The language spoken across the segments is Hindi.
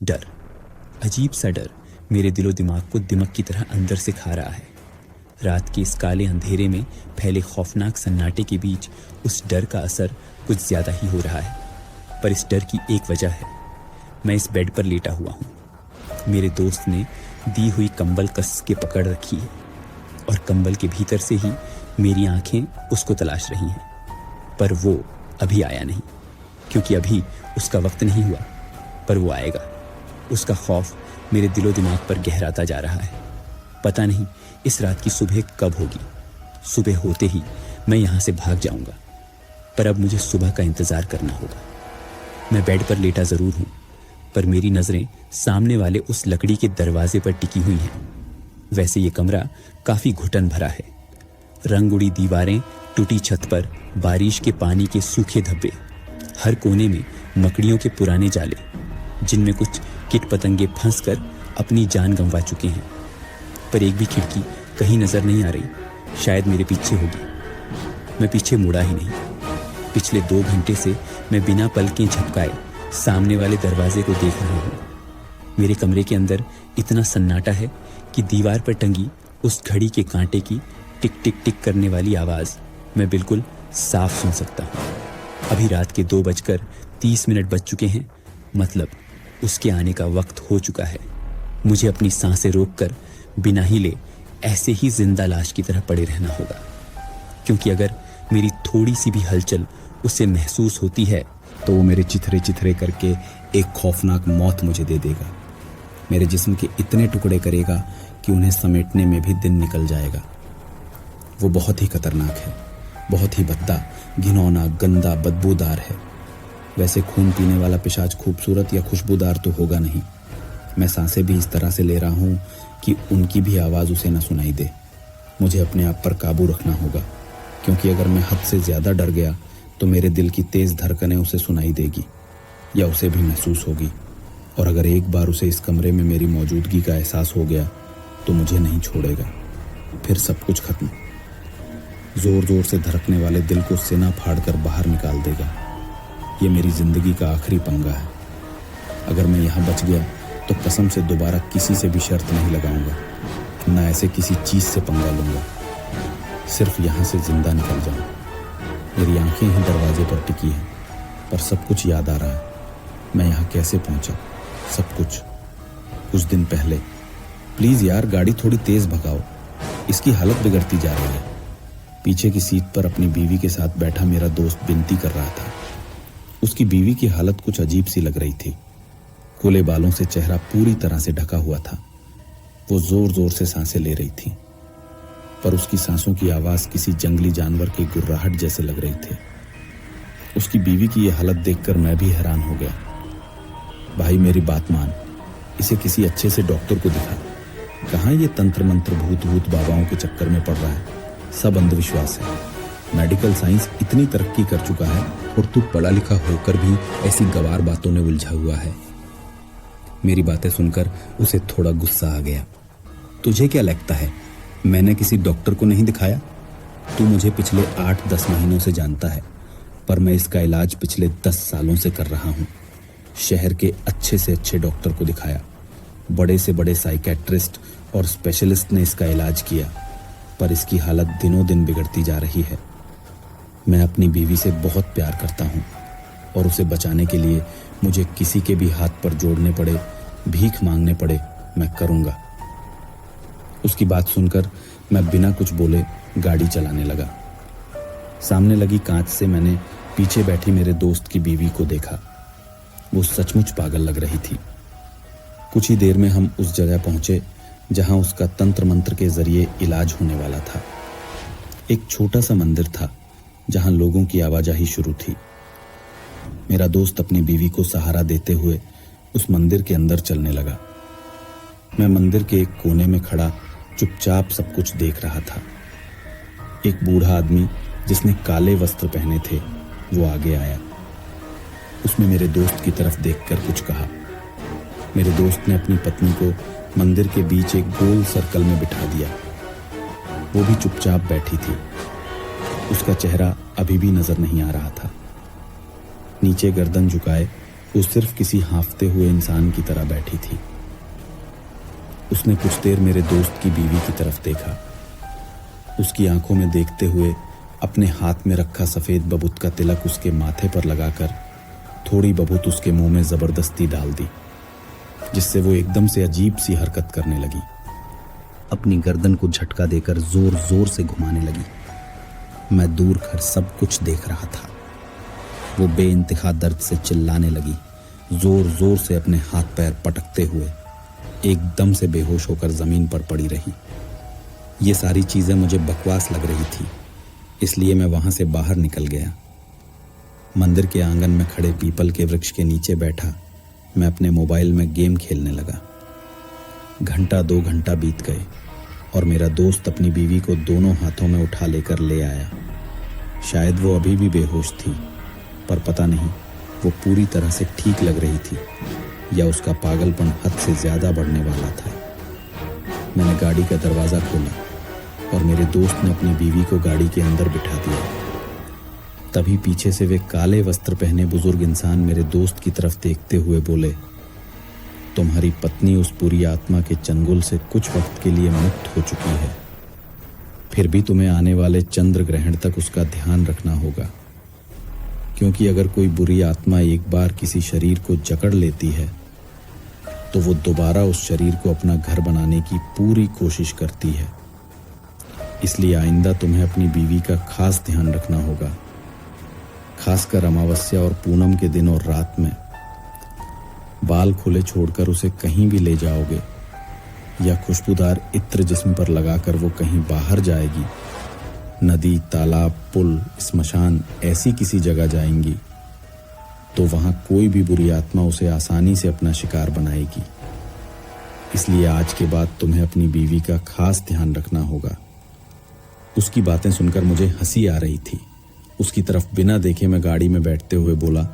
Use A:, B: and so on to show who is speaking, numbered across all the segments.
A: डर, अजीब सा डर मेरे दिलो दिमाग को दिमक की तरह अंदर से खा रहा है। रात के इस काले अंधेरे में फैले खौफनाक सन्नाटे के बीच उस डर का असर कुछ ज्यादा ही हो रहा है। पर इस डर की एक वजह है। मैं इस बेड पर लेटा हुआ हूँ। मेरे दोस्त ने दी हुई कंबल कस के पकड़ रखी है और कंबल के भीतर से ही मेरी आंखें उसको तलाश रही हैं। पर वो अभी आया नहीं, क्योंकि अभी उसका वक्त नहीं हुआ। पर वो आएगा। उसका खौफ मेरे दिलो दिमाग पर गहराता जा रहा है। पता नहीं इस रात की सुबह कब होगी। सुबह होते ही मैं यहाँ से भाग जाऊंगा, पर अब मुझे सुबह का इंतजार करना होगा। मैं बेड पर लेटा जरूर हूँ, पर मेरी नजरें सामने वाले उस लकड़ी के दरवाजे पर टिकी हुई हैं। वैसे ये कमरा काफी घुटन भरा है। रंग उड़ी दीवारें, टूटी छत पर बारिश के पानी के सूखे धब्बे, हर कोने में मकड़ियों के पुराने जाले, जिनमें कुछ कीट पतंगे फंसकर अपनी जान गंवा चुके हैं। पर एक भी खिड़की कहीं नजर नहीं आ रही। शायद मेरे पीछे होगी। मैं पीछे मुड़ा ही नहीं। पिछले 2 घंटे से मैं बिना पलकें झपकाए सामने वाले दरवाजे को देख रहा हूँ। मेरे कमरे के अंदर इतना सन्नाटा है कि दीवार पर टंगी उस घड़ी के कांटे की टिक टिक टिक करने वाली आवाज मैं बिल्कुल साफ सुन सकता हूँ। अभी रात के 2:30 बज चुके हैं। मतलब उसके आने का वक्त हो चुका है। मुझे अपनी सांसें रोककर बिना हिले ऐसे ही जिंदा लाश की तरह पड़े रहना होगा, क्योंकि अगर मेरी थोड़ी सी भी हलचल उसे महसूस होती है
B: तो वो मेरे चिथरे चिथरे करके एक खौफनाक मौत मुझे दे देगा। मेरे जिस्म के इतने टुकड़े करेगा कि उन्हें समेटने में भी दिन निकल जाएगा। वो बहुत ही खतरनाक है, बहुत ही भद्दा, घिनौना, गंदा, बदबूदार है। वैसे खून पीने वाला पिशाच खूबसूरत या खुशबूदार तो होगा नहीं। मैं सांसें भी इस तरह से ले रहा हूँ कि उनकी भी आवाज़ उसे न सुनाई दे। मुझे अपने आप पर काबू रखना होगा, क्योंकि अगर मैं हद से ज़्यादा डर गया तो मेरे दिल की तेज़ धड़कनें उसे सुनाई देगी या उसे भी महसूस होगी। और अगर एक बार उसे इस कमरे में मेरी मौजूदगी का एहसास हो गया तो मुझे नहीं छोड़ेगा। फिर सब कुछ खत्म। ज़ोर ज़ोर से धड़कने वाले दिल को सीना फाड़कर बाहर निकाल देगा। ये मेरी ज़िंदगी का आखिरी पंगा है। अगर मैं यहाँ बच गया तो कसम से दोबारा किसी से भी शर्त नहीं लगाऊंगा, ना ऐसे किसी चीज़ से पंगा लूँगा। सिर्फ यहाँ से जिंदा निकल जाऊँ। मेरी आंखें ही दरवाजे पर टिकी हैं, पर सब कुछ याद आ रहा है। मैं यहाँ कैसे पहुँचा, सब कुछ। कुछ दिन पहले। प्लीज़ यार, गाड़ी थोड़ी तेज़ भगाओ, इसकी हालत बिगड़ती जा रही है। पीछे की सीट पर अपनी बीवी के साथ बैठा मेरा दोस्त विनती कर रहा था। उसकी बीवी की हालत कुछ अजीब सी लग रही थी। खुले बालों से चेहरा पूरी तरह से ढका हुआ था। वो जोर जोर से सांसें ले रही थी, पर उसकी सांसों की आवाज किसी जंगली जानवर की गुर्राहट जैसे लग रही थी। उसकी बीवी की यह हालत देखकर मैं भी हैरान हो गया। भाई मेरी बात मान, इसे किसी अच्छे से डॉक्टर को दिखा। कहाँ ये तंत्र मंत्र भूत भूत बाबाओं के चक्कर में पड़ रहा है। सब अंधविश्वास है। मेडिकल साइंस इतनी तरक्की कर चुका है और तू पढ़ा लिखा होकर भी ऐसी गवार बातों में उलझा हुआ है। मेरी बातें सुनकर उसे थोड़ा गुस्सा आ गया। तुझे क्या लगता है मैंने किसी डॉक्टर को नहीं दिखाया? तू मुझे पिछले 8-10 महीनों से जानता है, पर मैं इसका इलाज पिछले 10 सालों से कर रहा हूँ। शहर के अच्छे से अच्छे डॉक्टर को दिखाया, बड़े से बड़े साइकेट्रिस्ट और स्पेशलिस्ट ने इसका इलाज किया, पर इसकी हालत दिनों दिन बिगड़ती जा रही है। मैं अपनी बीवी से बहुत प्यार करता हूँ और उसे बचाने के लिए मुझे किसी के भी हाथ पर जोड़ने पड़े, भीख मांगने पड़े, मैं करूँगा। उसकी बात सुनकर मैं बिना कुछ बोले गाड़ी चलाने लगा। सामने लगी कांच से मैंने पीछे बैठी मेरे दोस्त की बीवी को देखा। वो सचमुच पागल लग रही थी। कुछ ही देर में हम उस जगह पहुंचे जहां उसका तंत्र मंत्र के जरिए इलाज होने वाला था। एक छोटा सा मंदिर था जहां लोगों की आवाजाही शुरू थी। मेरा दोस्त अपनी बीवी को सहारा देते हुए उस मंदिर के अंदर चलने लगा। मैं मंदिर के एक कोने में खड़ा चुपचाप सब कुछ देख रहा था। एक बूढ़ा आदमी जिसने काले वस्त्र पहने थे वो आगे आया। उसने मेरे दोस्त की तरफ देखकर कुछ कहा। मेरे दोस्त ने अपनी पत्नी को मंदिर के बीच एक गोल सर्कल में बिठा दिया। वो भी चुपचाप बैठी थी। उसका चेहरा अभी भी नजर नहीं आ रहा था। नीचे गर्दन झुकाए वो सिर्फ किसी हाँफते हुए इंसान की तरह बैठी थी। उसने कुछ देर मेरे दोस्त की बीवी की तरफ देखा। उसकी आंखों में देखते हुए अपने हाथ में रखा सफ़ेद बबूत का तिलक उसके माथे पर लगाकर थोड़ी बबूत उसके मुंह में ज़बरदस्ती डाल दी, जिससे वो एकदम से अजीब सी हरकत करने लगी। अपनी गर्दन को झटका देकर जोर जोर से घुमाने लगी। मैं दूर खड़ सब कुछ देख रहा था। वो बेइंतहा दर्द से चिल्लाने लगी, जोर जोर से अपने हाथ पैर पटकते हुए एकदम से बेहोश होकर ज़मीन पर पड़ी रही। ये सारी चीज़ें मुझे बकवास लग रही थी, इसलिए मैं वहाँ से बाहर निकल गया। मंदिर के आंगन में खड़े पीपल के वृक्ष के नीचे बैठा मैं अपने मोबाइल में गेम खेलने लगा। घंटा 2 घंटा बीत गए और मेरा दोस्त अपनी बीवी को दोनों हाथों में उठा लेकर ले आया। शायद वो अभी भी बेहोश थी, पर पता नहीं वो पूरी तरह से ठीक लग रही थी या उसका पागलपन हद से ज़्यादा बढ़ने वाला था। मैंने गाड़ी का दरवाज़ा खोला और मेरे दोस्त ने अपनी बीवी को गाड़ी के अंदर बिठा दिया। तभी पीछे से वे काले वस्त्र पहने बुजुर्ग इंसान मेरे दोस्त की तरफ देखते हुए बोले, तुम्हारी पत्नी उस बुरी आत्मा के चंगुल से कुछ वक्त के लिए मुक्त हो चुकी है, फिर भी तुम्हें आने वाले चंद्र ग्रहण तक उसका ध्यान रखना होगा, क्योंकि अगर कोई बुरी आत्मा एक बार किसी शरीर को जकड़ लेती है तो वो दोबारा उस शरीर को अपना घर बनाने की पूरी कोशिश करती है। इसलिए आइंदा तुम्हें अपनी बीवी का खास ध्यान रखना होगा, खासकर अमावस्या और पूनम के दिन और रात में। बाल खुले छोड़कर उसे कहीं भी ले जाओगे या खुशबूदार इत्र जिस्म पर लगाकर वो कहीं बाहर जाएगी, नदी, तालाब, पुल, स्मशान, ऐसी किसी जगह जाएंगी, तो वहां कोई भी बुरी आत्मा उसे आसानी से अपना शिकार बनाएगी। इसलिए आज के बाद तुम्हें अपनी बीवी का खास ध्यान रखना होगा। उसकी बातें सुनकर मुझे हंसी आ रही थी। उसकी तरफ बिना देखे मैं गाड़ी में बैठते हुए बोला,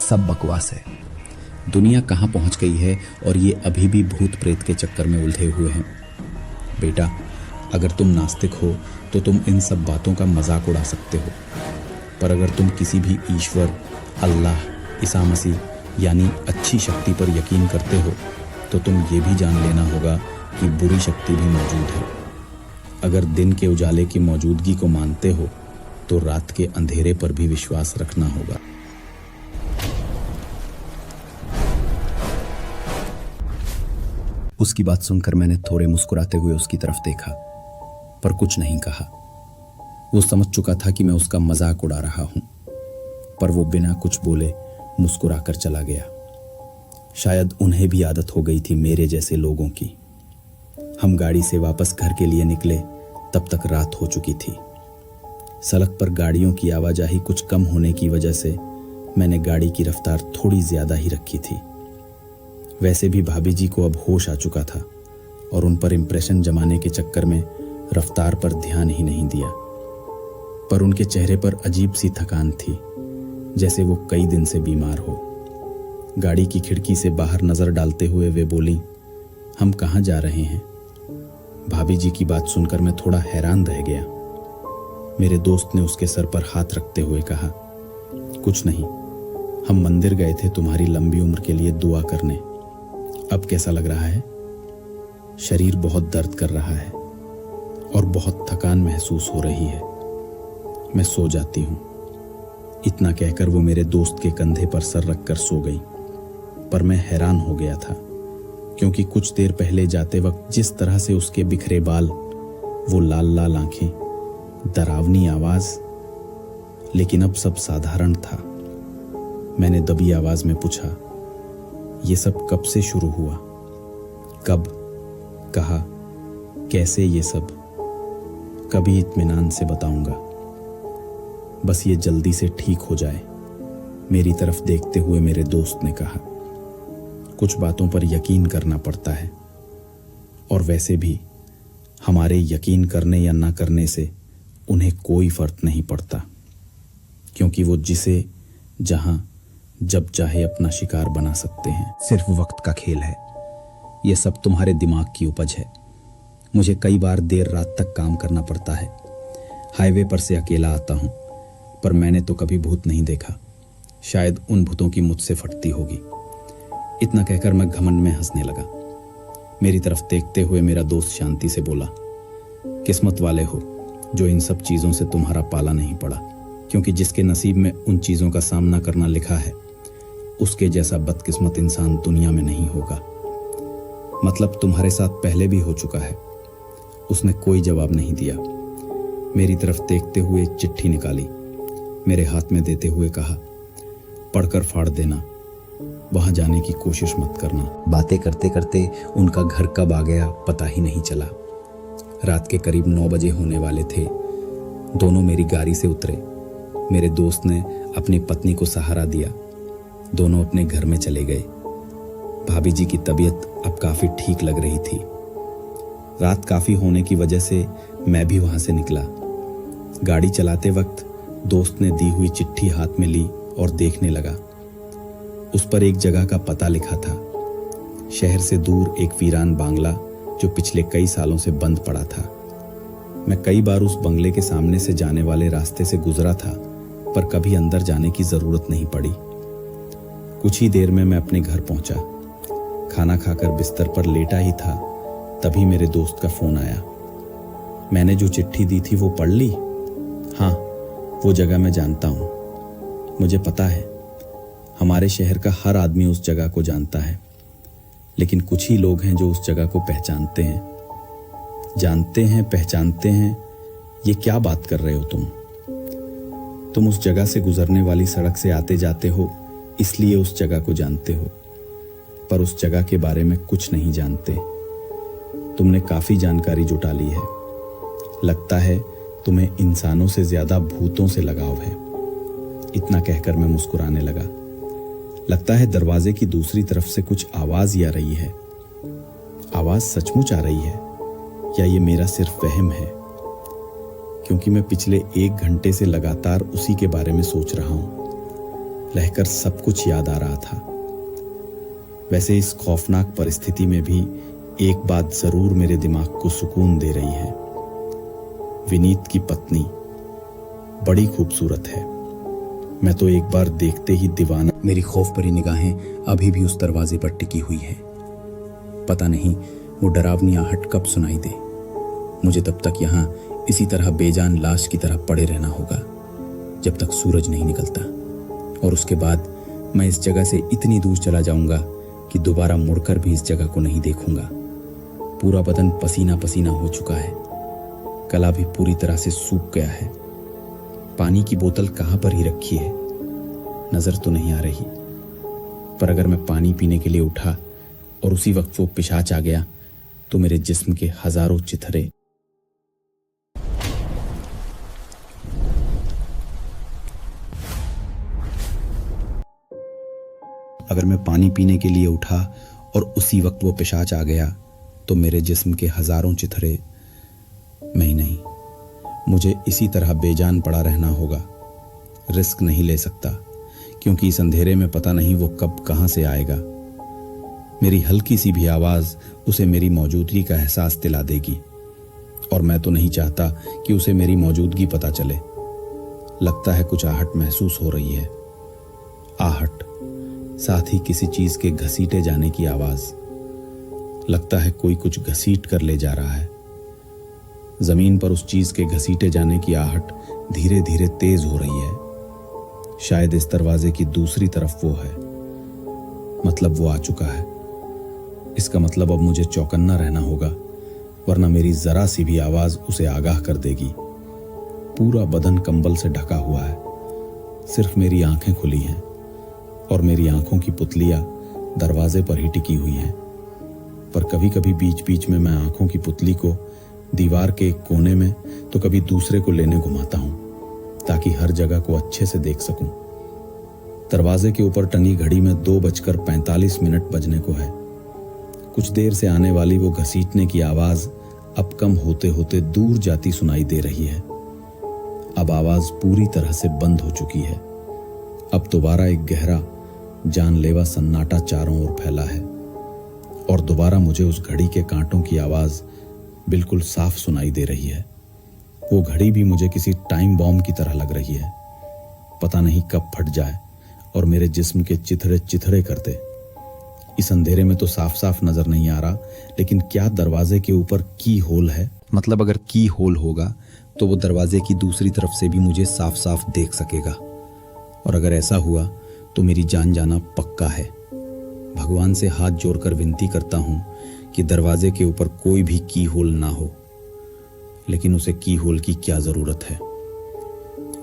B: सब बकवास है। दुनिया कहाँ पहुँच गई है और ये अभी भी भूत प्रेत के चक्कर में उलझे हुए हैं। बेटा, अगर तुम नास्तिक हो तो तुम इन सब बातों का मजाक उड़ा सकते हो, पर अगर तुम किसी भी ईश्वर, अल्लाह, ईसा मसीह यानी अच्छी शक्ति पर यकीन करते हो तो तुम ये भी जान लेना होगा कि बुरी शक्ति भी मौजूद है। अगर दिन के उजाले की मौजूदगी को मानते हो तो रात के अंधेरे पर भी विश्वास रखना होगा। उसकी बात सुनकर मैंने थोड़े मुस्कुराते हुए उसकी तरफ देखा, पर कुछ नहीं कहा। वो समझ चुका था कि मैं उसका मजाक उड़ा रहा हूं, पर वो बिना कुछ बोले मुस्कुराकर चला गया। शायद उन्हें भी आदत हो गई थी मेरे जैसे लोगों की। हम गाड़ी से वापस घर के लिए निकले, तब तक रात हो चुकी थी। सड़क पर गाड़ियों की आवाजाही कुछ कम होने की वजह से मैंने गाड़ी की रफ्तार थोड़ी ज्यादा ही रखी थी। वैसे भी भाभी जी को अब होश आ चुका था और उन पर इंप्रेशन जमाने के चक्कर में रफ्तार पर ध्यान ही नहीं दिया, पर उनके चेहरे पर अजीब सी थकान थी, जैसे वो कई दिन से बीमार हो। गाड़ी की खिड़की से बाहर नजर डालते हुए वे बोली, हम कहाँ जा रहे हैं? भाभी जी की बात सुनकर मैं थोड़ा हैरान रह गया। मेरे दोस्त ने उसके सर पर हाथ रखते हुए कहा, कुछ नहीं, हम मंदिर गए थे तुम्हारी लंबी उम्र के लिए दुआ करने। अब कैसा लग रहा है? शरीर बहुत दर्द कर रहा है और बहुत थकान महसूस हो रही है। मैं सो जाती हूँ। इतना कहकर वो मेरे दोस्त के कंधे पर सर रखकर सो गई, पर मैं हैरान हो गया था, क्योंकि कुछ देर पहले जाते वक्त जिस तरह से उसके बिखरे बाल, वो लाल लाल आंखें, डरावनी आवाज, लेकिन अब सब साधारण था। मैंने दबी आवाज में पूछा, ये सब कब से शुरू हुआ? कब, कहा, कैसे? ये सब कभी इत्मीनान से बताऊंगा, बस ये जल्दी से ठीक हो जाए। मेरी तरफ देखते हुए मेरे दोस्त ने कहा, कुछ बातों पर यकीन करना पड़ता है, और वैसे भी हमारे यकीन करने या ना करने से उन्हें कोई फर्क नहीं पड़ता, क्योंकि वो जिसे जहां जब चाहे अपना शिकार बना सकते हैं। सिर्फ वक्त का खेल है। ये सब तुम्हारे दिमाग की उपज है। मुझे कई बार देर रात तक काम करना पड़ता है। हाईवे पर से अकेला आता हूँ, पर मैंने तो कभी भूत नहीं देखा। शायद उन भूतों की मुझसे फटती होगी। इतना कहकर मैं घमंड में हंसने लगा। मेरी तरफ देखते हुए मेरा दोस्त शांति से बोला, किस्मत वाले हो जो इन सब चीज़ों से तुम्हारा पाला नहीं पड़ा, क्योंकि जिसके नसीब में उन चीज़ों का सामना करना लिखा है उसके जैसा बदकिस्मत इंसान दुनिया में नहीं होगा। मतलब तुम्हारे साथ पहले भी हो चुका है। उसने कोई जवाब नहीं दिया। मेरी तरफ देखते हुए एक चिट्ठी निकाली, मेरे हाथ में देते हुए कहा, पढ़कर फाड़ देना, वहां जाने की कोशिश मत करना। बातें करते करते उनका घर कब आ गया पता ही नहीं चला। रात के करीब 9 बजे होने वाले थे। दोनों मेरी गाड़ी से उतरे। मेरे दोस्त ने अपनी पत्नी को सहारा दिया। दोनों अपने घर में चले गए। भाभी जी की तबीयत अब काफी ठीक लग रही थी। रात काफी होने की वजह से मैं भी वहां से निकला। गाड़ी चलाते वक्त दोस्त ने दी हुई चिट्ठी हाथ में ली और देखने लगा। उस पर एक जगह का पता लिखा था, शहर से दूर एक वीरान बांग्ला जो पिछले कई सालों से बंद पड़ा था। मैं कई बार उस बंगले के सामने से जाने वाले रास्ते से गुजरा था, पर कभी अंदर जाने की जरूरत नहीं पड़ी। कुछ ही देर में मैं अपने घर पहुंचा। खाना खाकर बिस्तर पर लेटा ही था, तभी मेरे दोस्त का फोन आया। मैंने जो चिट्ठी दी थी वो पढ़ ली? हाँ, वो जगह मैं जानता हूँ। मुझे पता है हमारे शहर का हर आदमी उस जगह को जानता है, लेकिन कुछ ही लोग हैं जो उस जगह को पहचानते हैं। जानते हैं, पहचानते हैं, ये क्या बात कर रहे हो तुम उस जगह से गुजरने वाली सड़क से आते जाते हो, इसलिए उस जगह को जानते हो, पर उस जगह के बारे में कुछ नहीं जानते। तुमने काफी जानकारी जुटा ली है। लगता है तुम्हें इंसानों से ज्यादा भूतों से लगाव है। इतना कहकर मैं मुस्कुराने लगा। लगता है दरवाजे की दूसरी तरफ से कुछ आवाज ही आ रही है। आवाज सचमुच आ रही है या ये मेरा सिर्फ वहम है? क्योंकि मैं पिछले 1 घंटे से लगातार उसी के बारे में सोच रहा हूं। रहकर सब कुछ याद आ रहा था। वैसे इस खौफनाक परिस्थिति में भी एक बात जरूर मेरे दिमाग को सुकून दे रही है। विनीत की पत्नी बड़ी खूबसूरत है। मैं तो एक बार देखते ही दीवाना। मेरी खौफ भरी निगाहें अभी भी उस दरवाजे पर टिकी हुई है। पता नहीं वो डरावनी आहट कब सुनाई दे। मुझे तब तक यहाँ इसी तरह बेजान लाश की तरह पड़े रहना होगा जब तक सूरज नहीं निकलता, और उसके बाद मैं इस जगह से इतनी दूर चला जाऊंगा कि दोबारा मुड़कर भी इस जगह को नहीं देखूंगा। पूरा बदन पसीना पसीना हो चुका है। गला भी पूरी तरह से सूख गया है। पानी की बोतल कहाँ पर ही रखी है, नजर तो नहीं आ रही। पर अगर मैं पानी पीने के लिए उठा और उसी वक्त वो पिशाच आ गया तो मेरे जिस्म के हजारों चिथड़े अगर मैं पानी पीने के लिए उठा और उसी वक्त वो पिशाच आ गया तो मेरे जिस्म के हजारों चिथड़े नहीं, मुझे इसी तरह बेजान पड़ा रहना होगा। रिस्क नहीं ले सकता, क्योंकि इस अंधेरे में पता नहीं वो कब कहां से आएगा। मेरी हल्की सी भी आवाज उसे मेरी मौजूदगी का एहसास दिला देगी, और मैं तो नहीं चाहता कि उसे मेरी मौजूदगी पता चले। लगता है कुछ आहट महसूस हो रही है। आहट, साथ ही किसी चीज के घसीटे जाने की आवाज। लगता है कोई कुछ घसीट कर ले जा रहा है। जमीन पर उस चीज के घसीटे जाने की आहट धीरे धीरे तेज हो रही है। शायद इस दरवाजे की दूसरी तरफ वो है। मतलब वो आ चुका है। इसका मतलब अब मुझे चौकन्ना रहना होगा, वरना मेरी जरा सी भी आवाज उसे आगाह कर देगी। पूरा बदन कंबल से ढका हुआ है। सिर्फ मेरी आंखें खुली हैं और मेरी आंखों की पुतलियां दरवाजे पर ही टिकी हुई हैं। पर कभी कभी बीच बीच में मैं आंखों की पुतली को दीवार के एक कोने में तो कभी दूसरे को लेने घुमाता हूं, ताकि हर जगह को अच्छे से देख सकूं। दरवाजे के ऊपर टंगी घड़ी में 2:45 बजने को है। कुछ देर से आने वाली वो घसीटने की आवाज अब कम होते होते दूर जाती सुनाई दे रही है। अब आवाज पूरी तरह से बंद हो चुकी है। अब दोबारा एक गहरा जानलेवा सन्नाटा चारों ओर फैला है, और दोबारा मुझे उस घड़ी के कांटों की आवाज बिल्कुल साफ सुनाई दे रही है। वो घड़ी भी मुझे किसी टाइम बॉम्ब की तरह लग रही है। पता नहीं कब फट जाए और मेरे जिस्म के चिथड़े चिथड़े कर दे। इस अंधेरे में तो साफ साफ नजर नहीं आ रहा, लेकिन क्या दरवाजे के ऊपर की होल है? मतलब अगर की होल होगा तो वो दरवाजे की दूसरी तरफ से भी मुझे साफ साफ देख सकेगा, और अगर ऐसा हुआ तो मेरी जान जाना पक्का है। भगवान से हाथ जोड़कर विनती करता हूँ कि दरवाजे के ऊपर कोई भी की होल ना हो, लेकिन उसे की होल की क्या जरूरत है?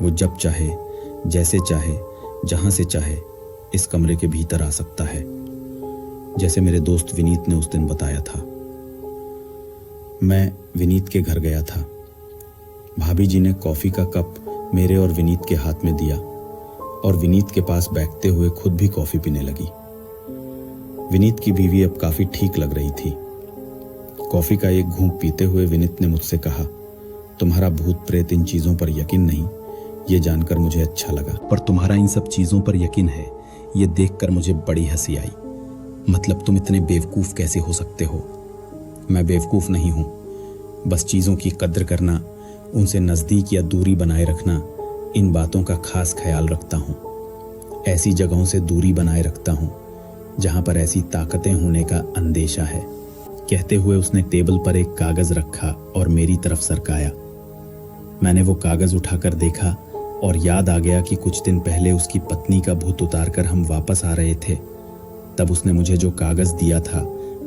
B: वो जब चाहे, जैसे चाहे, जहां से चाहे इस कमरे के भीतर आ सकता है, जैसे मेरे दोस्त विनीत ने उस दिन बताया था। मैं विनीत के घर गया था। भाभी जी ने कॉफी का कप मेरे और विनीत के हाथ में दिया और विनीत के पास बैठते हुए खुद भी कॉफी पीने लगी। विनीत की बीवी अब काफी ठीक लग रही थी। कॉफी का एक घूंट पीते हुए विनीत ने मुझसे कहा, तुम्हारा भूत प्रेत इन चीजों पर यकीन नहीं, ये जानकर मुझे अच्छा लगा, पर तुम्हारा इन सब चीजों पर यकीन है, ये देखकर मुझे बड़ी हंसी आई। मतलब तुम इतने बेवकूफ कैसे हो सकते हो? मैं बेवकूफ नहीं हूं, बस चीजों की कद्र करना, उनसे नजदीक या दूरी बनाए रखना, इन बातों का खास ख्याल रखता हूं। ऐसी जगहों से दूरी बनाए रखता हूं जहां पर ऐसी ताकतें होने का अंदेशा है। कहते हुए उसने टेबल पर एक कागज रखा और मेरी तरफ सरकाया। मैंने वो कागज उठाकर देखा और याद आ गया कि कुछ दिन पहले उसकी पत्नी का भूत उतारकर हम वापस आ रहे थे। तब उसने मुझे जो कागज दिया था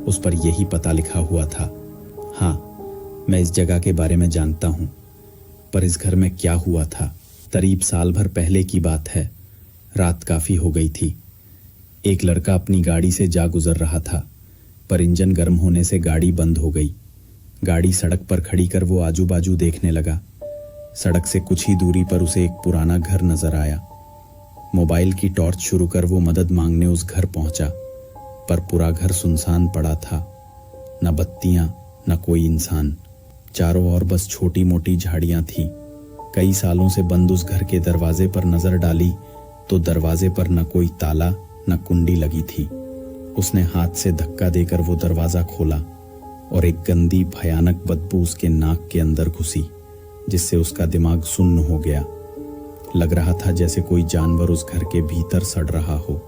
B: उस पर यही पता लिखा हुआ था। हाँ, मैं इस जगह के बारे में जानता हूं, पर इस घर में क्या हुआ था? करीब साल भर पहले की बात है। रात काफी हो गई थी। एक लड़का अपनी गाड़ी से जा गुजर रहा था, पर इंजन गर्म होने से गाड़ी बंद हो गई। गाड़ी सड़क पर खड़ी कर वो आजू बाजू देखने लगा। सड़क से कुछ ही दूरी पर उसे एक पुराना घर नजर आया। मोबाइल की टॉर्च शुरू कर वो मदद मांगने उस घर पहुंचा, पर पूरा घर सुनसान पड़ा था। न बत्तियां, न कोई इंसान। चारों ओर बस छोटी मोटी झाड़ियां थीं। कई सालों से बंद उस घर के दरवाजे पर नजर डाली तो दरवाजे पर न कोई ताला न कुंडी लगी थी। उसने हाथ से धक्का देकर वो दरवाजा खोला और एक गंदी भयानक बदबू उसके नाक के अंदर घुसी, जिससे उसका दिमाग सुन्न हो गया। लग रहा था जैसे कोई जानवर उस घर के भीतर सड़ रहा हो।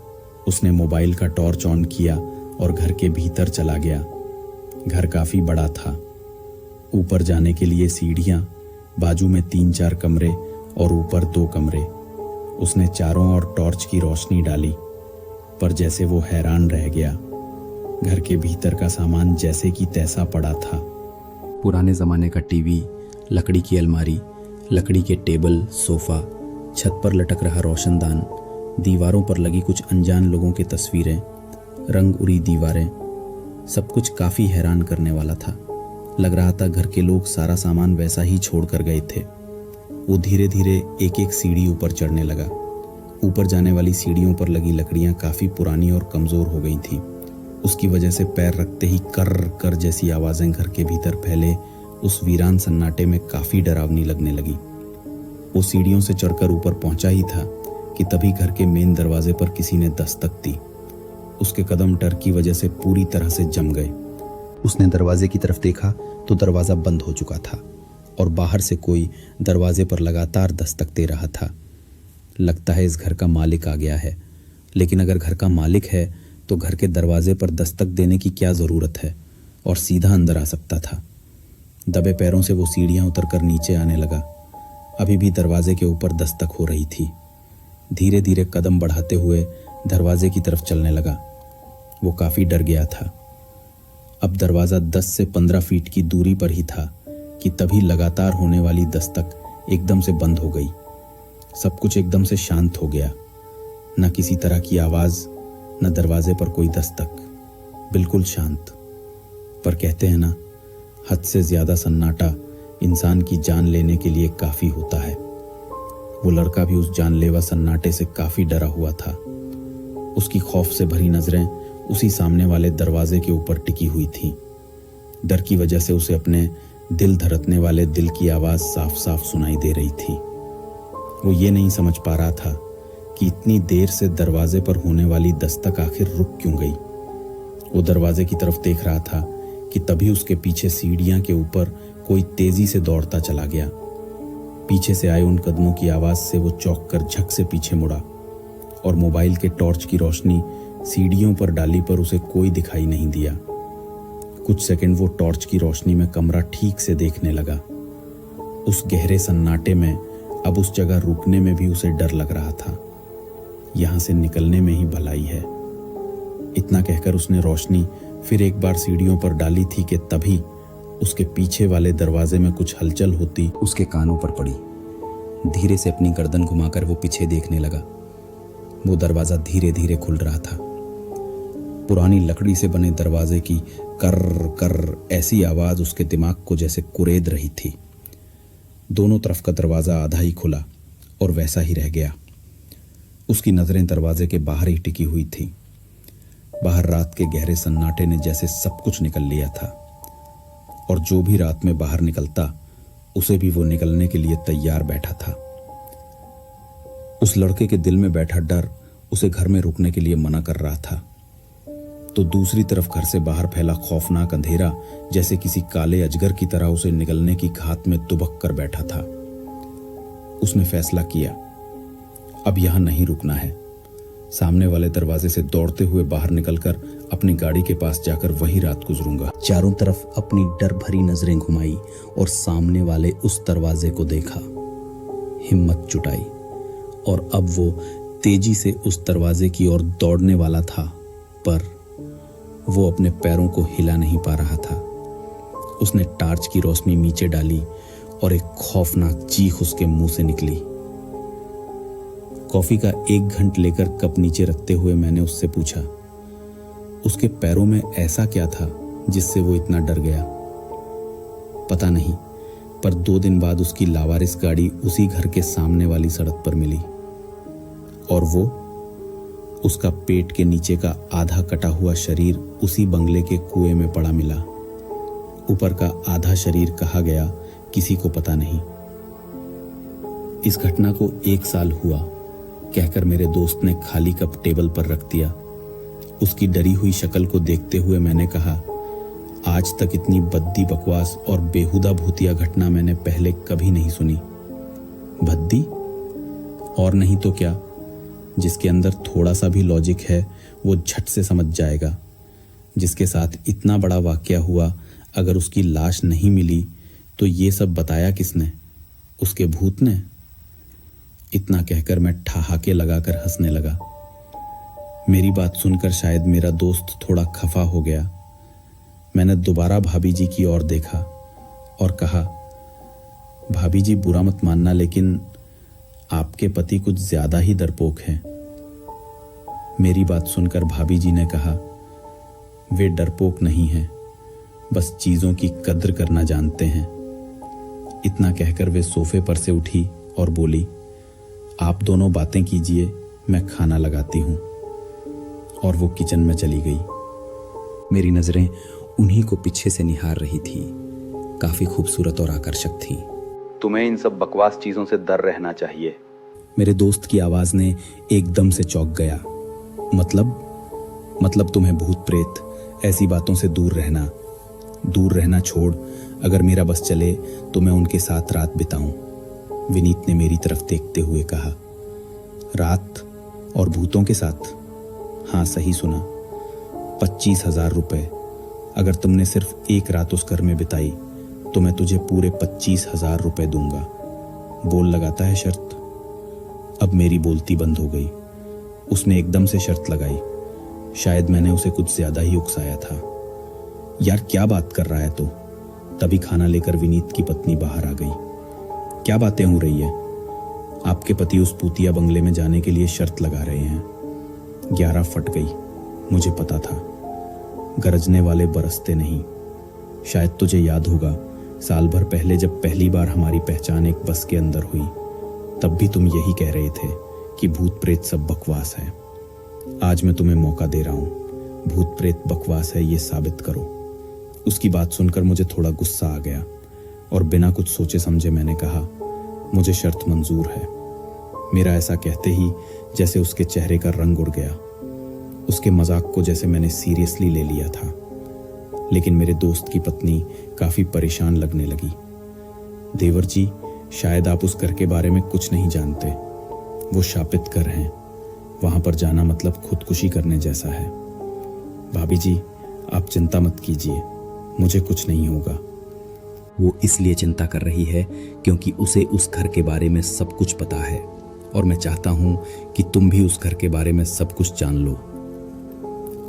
B: उसने मोबाइल का टॉर्च ऑन किया और घर के भीतर चला गया। घर काफी बड़ा था। ऊपर जाने के लिए सीढ़ियां, बाजू में 3-4 कमरे और ऊपर 2 कमरे। उसने चारों ओर टॉर्च की रोशनी डाली, पर जैसे वो हैरान रह गया। घर के भीतर का सामान जैसे कि तैसा पड़ा था। पुराने जमाने का टीवी, लकड़ी की अलमारी, लकड़ी के टेबल, सोफा, छत पर लटक रहा रोशनदान, दीवारों पर लगी कुछ अनजान लोगों की तस्वीरें, रंग उड़ी दीवारें, सब कुछ काफी हैरान करने वाला था। लग रहा था घर के लोग सारा सामान वैसा ही छोड़ कर गए थे। वो धीरे धीरे एक एक सीढ़ी ऊपर चढ़ने लगा। ऊपर जाने वाली सीढ़ियों पर लगी लकड़ियां काफी पुरानी और कमजोर हो गई थीं। उसकी वजह से पैर रखते ही कर कर जैसी आवाजें घर के भीतर फैले उस वीरान सन्नाटे में काफी डरावनी लगने लगी। वो सीढ़ियों से चढ़कर ऊपर पहुंचा ही था कि तभी घर के मेन दरवाजे पर किसी ने दस्तक दी। उसके कदम डर की वजह से पूरी तरह से जम गए। उसने दरवाजे की तरफ देखा तो दरवाजा बंद हो चुका था और बाहर से कोई दरवाजे पर लगातार दस्तक दे रहा था। लगता है इस घर का मालिक आ गया है, लेकिन अगर घर का मालिक है तो घर के दरवाजे पर दस्तक देने की क्या जरूरत है, और सीधा अंदर आ सकता था। दबे पैरों से वो सीढ़ियां उतरकर नीचे आने लगा। अभी भी दरवाजे के ऊपर दस्तक हो रही थी। धीरे धीरे कदम बढ़ाते हुए दरवाजे की तरफ चलने लगा। वो काफी डर गया था। अब दरवाजा 10 से 15 फीट की दूरी पर ही था कि तभी लगातार होने वाली दस्तक एकदम से बंद हो गई। सब कुछ एकदम से शांत हो गया। न किसी तरह की आवाज, न दरवाजे पर कोई दस्तक, बिल्कुल शांत। पर कहते हैं ना, हद से ज्यादा सन्नाटा इंसान की जान लेने के लिए काफी होता है। वो लड़का भी उस जानलेवा सन्नाटे से काफी डरा हुआ था। उसकी खौफ से भरी नजरें उसी सामने वाले दरवाजे के ऊपर टिकी हुई थीं। डर की वजह से उसे अपने दिल धड़कने वाले दिल की आवाज साफ साफ सुनाई दे रही थी। वो ये नहीं समझ पा रहा था कि इतनी देर से दरवाजे पर होने वाली दस्तक आखिर रुक क्यों गई। वो दरवाजे की तरफ देख रहा था कि तभी उसके पीछे सीढ़ियां के ऊपर कोई तेजी से दौड़ता चला गया। पीछे से आए उन कदमों की आवाज से वो चौंक कर झक से पीछे मुड़ा और मोबाइल के टॉर्च की रोशनी सीढ़ियों पर डाली पर उसे कोई दिखाई नहीं दिया। कुछ सेकंड वो टॉर्च की रोशनी में कमरा ठीक से देखने लगा। उस गहरे सन्नाटे में अब उस जगह रुकने में भी उसे डर लग रहा था। यहां से निकलने में ही भलाई है। इतना कहकर उसने रोशनी फिर एक बार सीढ़ियों पर डाली थी कि तभी उसके पीछे वाले दरवाजे में कुछ हलचल होती उसके कानों पर पड़ी। धीरे से अपनी गर्दन घुमाकर वो पीछे देखने लगा। वो दरवाजा धीरे धीरे खुल रहा था। पुरानी लकड़ी से बने दरवाजे की कर कर ऐसी आवाज उसके दिमाग को जैसे कुरेद रही थी। दोनों तरफ का दरवाजा आधा ही खुला और वैसा ही रह गया। उसकी नजरें दरवाजे के बाहर ही टिकी हुई थी। बाहर रात के गहरे सन्नाटे ने जैसे सब कुछ निकल लिया था, और जो भी रात में बाहर निकलता उसे भी वो निकलने के लिए तैयार बैठा था। उस लड़के के दिल में बैठा डर उसे घर में रुकने के लिए मना कर रहा था, तो दूसरी तरफ घर से बाहर फैला खौफनाक अंधेरा जैसे किसी काले अजगर की तरह उसे निगलने की घात में दुबक कर बैठा था। उसने फैसला किया, अब यहां नहीं रुकना है। सामने वाले दरवाजे से दौड़ते हुए बाहर निकलकर अपनी गाड़ी के पास जाकर वही रात गुजरूंगा। चारों तरफ अपनी डर भरी नजरें घुमाई और सामने वाले उस दरवाजे को देखा। हिम्मत जुटाई और अब वो तेजी से उस दरवाजे की ओर दौड़ने वाला था, पर वो अपने पैरों को हिला नहीं पा रहा था। उसने टार्च की रोशनी नीचे डाली और एक खौफनाक चीख उसके मुंह से निकली। कॉफी का 1 घंट लेकर कप नीचे रखते हुए मैंने उससे पूछा, उसके पैरों में ऐसा क्या था जिससे वो इतना डर गया। पता नहीं, पर 2 दिन बाद उसकी लावारिस गाड़ी उसी घर के सामने वाली सड़क पर मिली, और वो उसका पेट के नीचे का आधा कटा हुआ शरीर उसी बंगले के कुएं में पड़ा मिला। ऊपर का आधा शरीर कहा गया किसी को पता नहीं। इस घटना को 1 साल हुआ कहकर मेरे दोस्त ने खाली कप टेबल पर रख दिया। उसकी डरी हुई शक्ल को देखते हुए मैंने कहा, आज तक इतनी बद्दी बकवास और बेहुदा भूतिया घटना मैंने पहले कभी नहीं सुनी। भद्दी? और नहीं तो क्या, जिसके अंदर थोड़ा सा भी लॉजिक है वो झट से समझ जाएगा। जिसके साथ इतना बड़ा वाकया हुआ, अगर उसकी लाश नहीं मिली तो ये सब बताया किसने? उसके भूत ने? इतना कहकर मैं ठहाके लगाकर हंसने लगा। मेरी बात सुनकर शायद मेरा दोस्त थोड़ा खफा हो गया। मैंने दोबारा भाभी जी की ओर देखा और कहा, भाभी जी बुरा मत मानना, लेकिन आपके पति कुछ ज्यादा ही डरपोक हैं। मेरी बात सुनकर भाभी जी ने कहा, वे डरपोक नहीं हैं, बस चीजों की कद्र करना जानते हैं। इतना कहकर वे सोफे पर से उठी और बोली, आप दोनों बातें कीजिए, मैं खाना लगाती हूं। और वो किचन में चली गई। मेरी नजरें उन्हीं को पीछे से निहार रही थी। काफी खूबसूरत और आकर्षक थी। तुम्हें इन सब बकवास चीजों से डर रहना चाहिए। मेरे दोस्त की आवाज ने एकदम से चौंक गया। मतलब तुम्हें भूत प्रेत ऐसी बातों से दूर रहना छोड़, अगर मेरा बस चले तो मैं उनके साथ रात बिताऊं। विनीत ने मेरी तरफ देखते हुए कहा। रात और भूतों के साथ? हाँ, सही सुना। 25,000 रुपए। अगर तुमने सिर्फ 1 रात उस घर में बिताई तो मैं तुझे पूरे 25,000 रुपए दूंगा। बोल लगाता है शर्त। अब मेरी बोलती बंद हो गई। उसने एकदम से शर्त लगाई। शायद मैंने उसे कुछ ज्यादा ही उकसाया था। यार क्या बात कर रहा है तू? तभी खाना लेकर विनीत की पत्नी बाहर आ गई। क्या बातें हो रही है? आपके पति उस पूतिया बंगले में जाने के लिए शर्त लगा रहे हैं। 11 फट गई। मुझे पता था, गरजने वाले बरसते नहीं। शायद तुझे याद होगा, साल भर पहले जब पहली बार हमारी पहचान एक बस के अंदर हुई, तब भी तुम यही कह रहे थे कि भूत प्रेत सब बकवास है। आज मैं तुम्हें मौका दे रहा हूं, भूत प्रेत बकवास है ये साबित करो। उसकी बात सुनकर मुझे थोड़ा गुस्सा आ गया और बिना कुछ सोचे समझे मैंने कहा, मुझे शर्त मंजूर है। मेरा ऐसा कहते ही जैसे उसके चेहरे का रंग उड़ गया। उसके मजाक को जैसे मैंने सीरियसली ले लिया था। लेकिन मेरे दोस्त की पत्नी काफी परेशान लगने लगी। देवर जी, शायद आप उस घर के बारे में कुछ नहीं जानते। वो शापित घर हैं। वहां पर जाना मतलब खुदकुशी करने जैसा है। भाभी जी, आप चिंता मत कीजिए, मुझे कुछ नहीं होगा।
C: वो इसलिए चिंता कर रही है क्योंकि उसे उस घर के बारे में सब कुछ पता है और मैं चाहता हूं कि तुम भी उस घर के बारे में सब कुछ जान लो।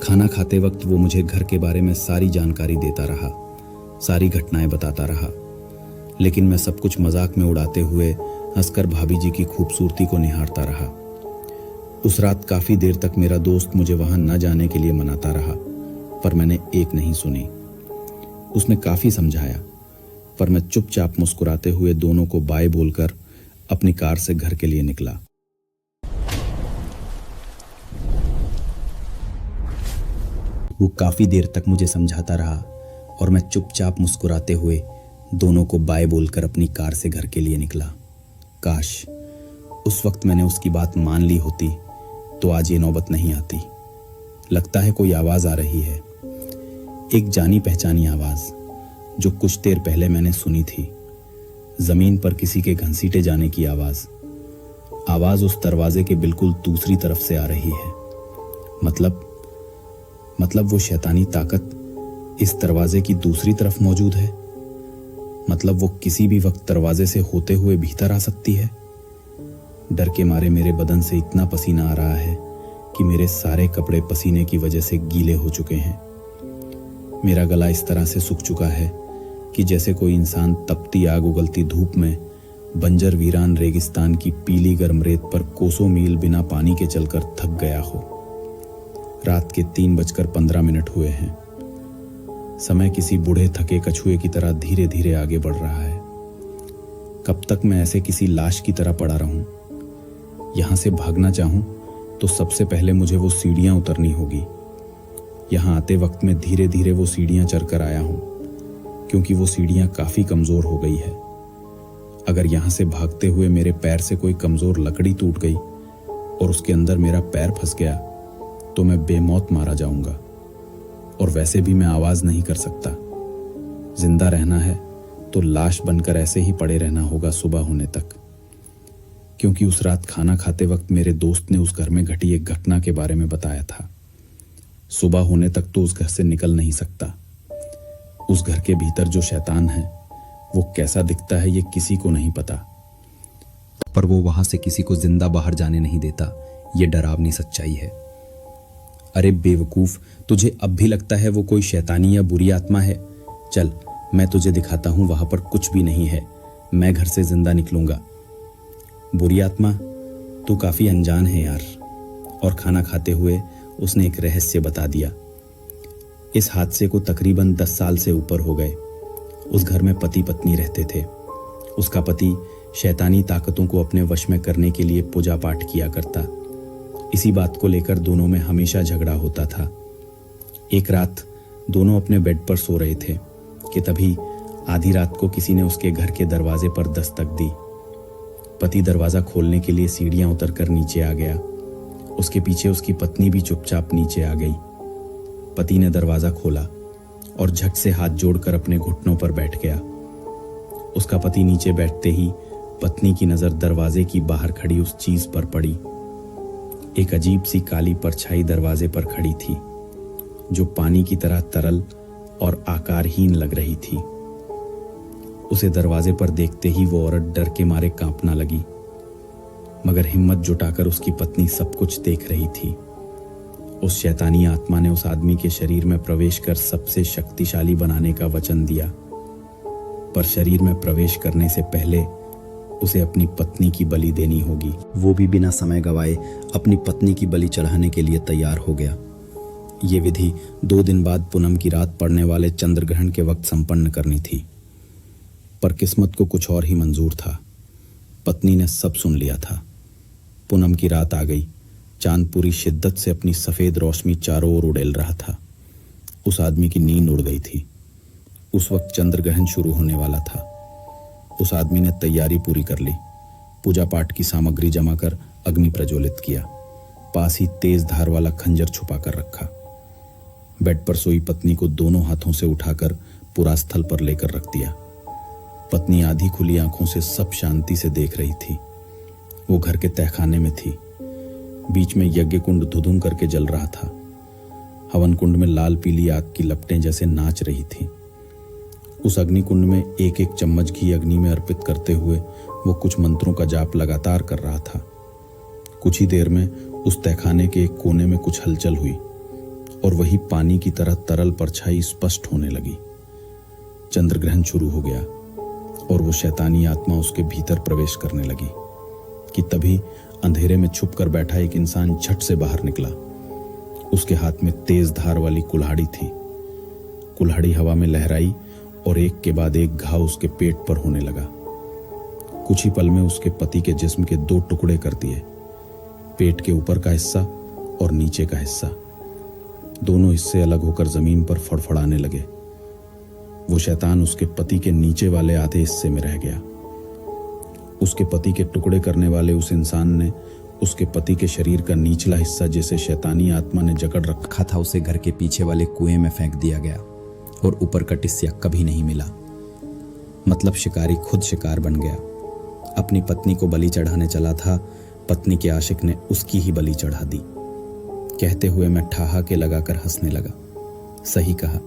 C: खाना खाते वक्त वो मुझे घर के बारे में सारी जानकारी देता रहा, सारी घटनाएं बताता रहा, लेकिन मैं सब कुछ मजाक में उड़ाते हुए हंसकर भाभी जी की खूबसूरती को निहारता रहा। उस रात काफी देर तक मेरा दोस्त मुझे वहां न जाने के लिए मनाता रहा, पर मैंने एक नहीं सुनी। उसने काफी समझाया, पर मैं चुपचाप मुस्कुराते हुए दोनों को बाय बोलकर अपनी कार से घर के लिए निकला। वो काफी देर तक मुझे समझाता रहा और मैं चुपचाप मुस्कुराते हुए दोनों को बाय बोलकर अपनी कार से घर के लिए निकला। काश उस वक्त मैंने उसकी बात मान ली होती तो आज ये नौबत नहीं आती। लगता है कोई आवाज आ रही है, एक जानी पहचानी आवाज जो कुछ देर पहले मैंने सुनी थी। जमीन पर किसी के घसीटे जाने की आवाज। आवाज उस दरवाजे के बिल्कुल दूसरी तरफ से आ रही है। मतलब वो शैतानी ताकत इस दरवाजे की दूसरी तरफ मौजूद है। मतलब वो किसी भी वक्त दरवाजे से होते हुए भीतर आ सकती है। डर के मारे मेरे बदन से इतना पसीना आ रहा है कि मेरे सारे कपड़े पसीने की वजह से गीले हो चुके हैं। मेरा गला इस तरह से सूख चुका है कि जैसे कोई इंसान तपती आग उगलती धूप में बंजर वीरान रेगिस्तान की पीली गर्म रेत पर कोसों मील बिना पानी के चलकर थक गया हो। रात के 3:15 हुए हैं। समय किसी बूढ़े थके कछुए की तरह धीरे धीरे आगे बढ़ रहा है। कब तक मैं ऐसे किसी लाश की तरह पड़ा रहूं? यहां से भागना चाहूं तो सबसे पहले मुझे वो सीढ़ियां उतरनी होगी। यहां आते वक्त मैं धीरे धीरे वो सीढ़ियां चढ़कर आया हूं, क्योंकि वो सीढ़ियां काफी कमजोर हो गई है। अगर यहां से भागते हुए मेरे पैर से कोई कमजोर लकड़ी टूट गई और उसके अंदर मेरा पैर फंस गया तो मैं बेमौत मारा जाऊंगा। और वैसे भी मैं आवाज नहीं कर सकता। जिंदा रहना है तो लाश बनकर ऐसे ही पड़े रहना होगा सुबह होने तक। क्योंकि उस रात खाना खाते वक्त मेरे दोस्त ने उस घर में घटी एक घटना के बारे में बताया था। सुबह होने तक तो उस घर से निकल नहीं सकता। उस घर के भीतर जो शैतान है वो कैसा दिखता है ये किसी को नहीं पता, पर वो वहां से किसी को जिंदा बाहर जाने नहीं देता। ये डरावनी सच्चाई है। अरे बेवकूफ, तुझे अब भी लगता है वो कोई शैतानी या बुरी आत्मा है? चल मैं तुझे दिखाता हूं, वहां पर कुछ भी नहीं है। मैं घर से जिंदा निकलूंगा। बुरी आत्मा, तू काफी अनजान है यार। और खाना खाते हुए उसने एक रहस्य बता दिया। इस हादसे को तकरीबन 10 साल से ऊपर हो गए। उस घर में पति पत्नी रहते थे। उसका पति शैतानी ताकतों को अपने वश में करने के लिए पूजा पाठ किया करता। इसी बात को लेकर दोनों में हमेशा झगड़ा होता था। एक रात दोनों अपने बेड पर सो रहे थे कि तभी आधी रात को किसी ने उसके घर के दरवाजे पर दस्तक दी। पति दरवाजा खोलने के लिए सीढ़ियां उतरकर नीचे आ गया। उसके पीछे उसकी पत्नी भी चुपचाप नीचे आ गई। पति ने दरवाजा खोला और झट से हाथ जोड़कर अपने घुटनों पर बैठ गया। उसका पति नीचे बैठते ही पत्नी की नजर दरवाजे की बाहर खड़ी उस चीज पर पड़ी। एक अजीब सी काली परछाई दरवाजे पर खड़ी थी जो पानी की तरह तरल और आकारहीन लग रही थी। उसे दरवाजे पर देखते ही वो औरत डर के मारे कांपना लगी, मगर हिम्मत जुटाकर उसकी पत्नी सब कुछ देख रही थी। उस शैतानी आत्मा ने उस आदमी के शरीर में प्रवेश कर सबसे शक्तिशाली बनाने का वचन दिया, पर शरीर में प्रवेश करने से पहले उसे अपनी पत्नी की बलि देनी होगी। वो भी बिना समय गवाए अपनी पत्नी की बलि चढ़ाने के लिए तैयार हो गया। ये विधि 2 दिन बाद पूनम की रात पड़ने वाले चंद्र ग्रहण के वक्त संपन्न करनी थी, पर किस्मत को कुछ और ही मंजूर था। पत्नी ने सब सुन लिया था। पूनम की रात आ गई। चांद पूरी शिद्दत से अपनी सफेद रोशनी चारों ओर उड़ेल रहा था। उस आदमी की नींद उड़ गई थी। उस वक्त चंद्र ग्रहण शुरू होने वाला था। उस आदमी ने तैयारी पूरी कर ली। पूजा पाठ की सामग्री जमा कर अग्नि प्रज्वलित किया। पास ही तेज धार वाला खंजर छुपा कर रखा। बेड पर सोई पत्नी को दोनों हाथों से उठाकर पूरा स्थल पर लेकर रख दिया। पत्नी आधी खुली आंखों से सब शांति से देख रही थी। वो घर के तहखाने में थी। बीच में यज्ञ कुंड धुधुम करके जल रहा था। हवन कुंड में लाल पीली आग की लपटें जैसे नाच रही थीं। उस अग्नि कुंड में एक एक चम्मच घी अग्नि में अर्पित करते हुए वो कुछ मंत्रों का जाप लगातार कर रहा था। कुछ ही देर में उस तहखाने के एक कोने में कुछ हलचल हुई और वही पानी की तरह तरल परछाई स्पष्ट होने लगी। चंद्र ग्रहण शुरू हो गया और वो शैतानी आत्मा उसके भीतर प्रवेश करने लगी कि तभी अंधेरे में छुप कर बैठा एक इंसान झट से बाहर निकला। उसके हाथ में तेज धार वाली कुल्हाड़ी थी। कुल्हाड़ी हवा में लहराई और एक के बाद एक घाव उसके पेट पर होने लगा। कुछ ही पल में उसके पति के जिस्म के 2 टुकड़े कर दिए, पेट के ऊपर का हिस्सा और नीचे का हिस्सा। दोनों हिस्से अलग होकर जमीन पर फड़फड़ाने लगे। वो शैतान उसके पति के नीचे वाले आधे हिस्से में रह गया। उसके पति के टुकड़े करने वाले उस इंसान ने उसके पति के शरीर का निचला हिस्सा जिसे शैतानी आत्मा ने जकड़ रखा था उसे घर के पीछे वाले कुएं में फेंक दिया गया और ऊपर का टिस्या कभी नहीं मिला। मतलब शिकारी खुद शिकार बन गया। अपनी पत्नी को बलि चढ़ाने चला था, पत्नी के आशिक ने उसकी ही बलि चढ़ा दी। कहते हुए मैं ठहाके लगाकर हंसने लगा। सही कहा,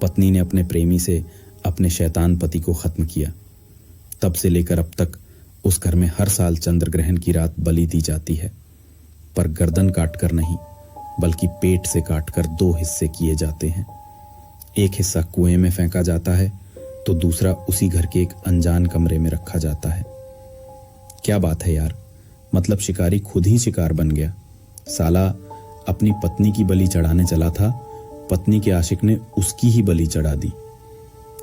C: पत्नी ने अपने प्रेमी से अपने शैतान पति को खत्म किया। तब से लेकर अब तक उस घर में हर साल चंद्र ग्रहण की रात बलि दी जाती है, पर गर्दन काटकर नहीं बल्कि पेट से काटकर 2 हिस्से किए जाते हैं। एक हिस्सा कुएं में फेंका जाता है तो दूसरा उसी घर के एक अनजान कमरे में रखा जाता है। क्या बात है यार, मतलब शिकारी खुद ही शिकार बन गया। साला अपनी पत्नी की बलि चढ़ाने चला था, पत्नी के आशिक ने उसकी ही बलि चढ़ा दी।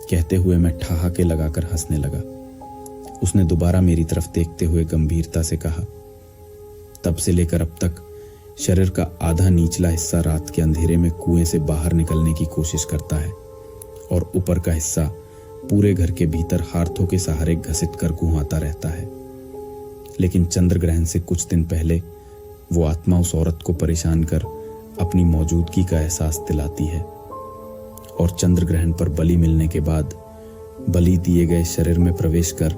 C: कहते हुए मैं ठहाके लगाकर हंसने लगा। उसने दोबारा मेरी तरफ देखते हुए गंभीरता से कहा, तब से लेकर अब तक शरीर का आधा निचला हिस्सा रात के अंधेरे में कुएं से बाहर निकलने की कोशिश करता है और ऊपर का हिस्सा पूरे घर के भीतर हाथों के सहारे घसीट कर घुमाता रहता है। लेकिन चंद्र ग्रहण से कुछ दिन पहले वो आत्मा उस औरत को परेशान कर अपनी मौजूदगी का एहसास दिलाती है और चंद्र ग्रहण पर बलि मिलने के बाद बलि दिए गए शरीर में प्रवेश कर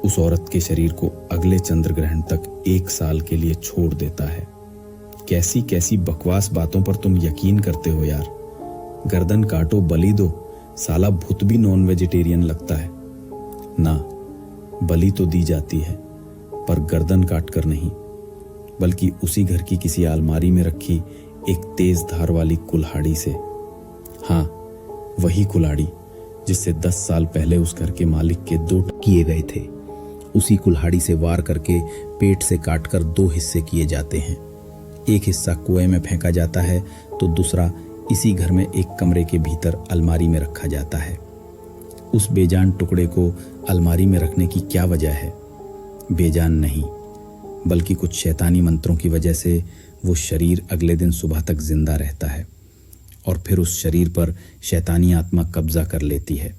C: उस औरत के शरीर को अगले चंद्र ग्रहण तक 1 साल के लिए छोड़ देता है। कैसी कैसी बकवास बातों पर तुम यकीन करते हो यार। गर्दन काटो बलि दो, साला भूत भी नॉन वेजिटेरियन लगता है ना। बलि तो दी जाती है पर गर्दन काटकर नहीं, बल्कि उसी घर की किसी अलमारी में रखी एक तेज धार वाली कुल्हाड़ी से। हाँ, वही कुल्हाड़ी जिससे 10 साल पहले उस घर के मालिक के 2 किए गए थे। उसी कुल्हाड़ी से वार करके पेट से काटकर 2 हिस्से किए जाते हैं। एक हिस्सा कुएं में फेंका जाता है तो दूसरा इसी घर में एक कमरे के भीतर अलमारी में रखा जाता है। उस बेजान टुकड़े को अलमारी में रखने की क्या वजह है? बेजान नहीं, बल्कि कुछ शैतानी मंत्रों की वजह से वो शरीर अगले दिन सुबह तक जिंदा रहता है और फिर उस शरीर पर शैतानी आत्मा कब्जा कर लेती है।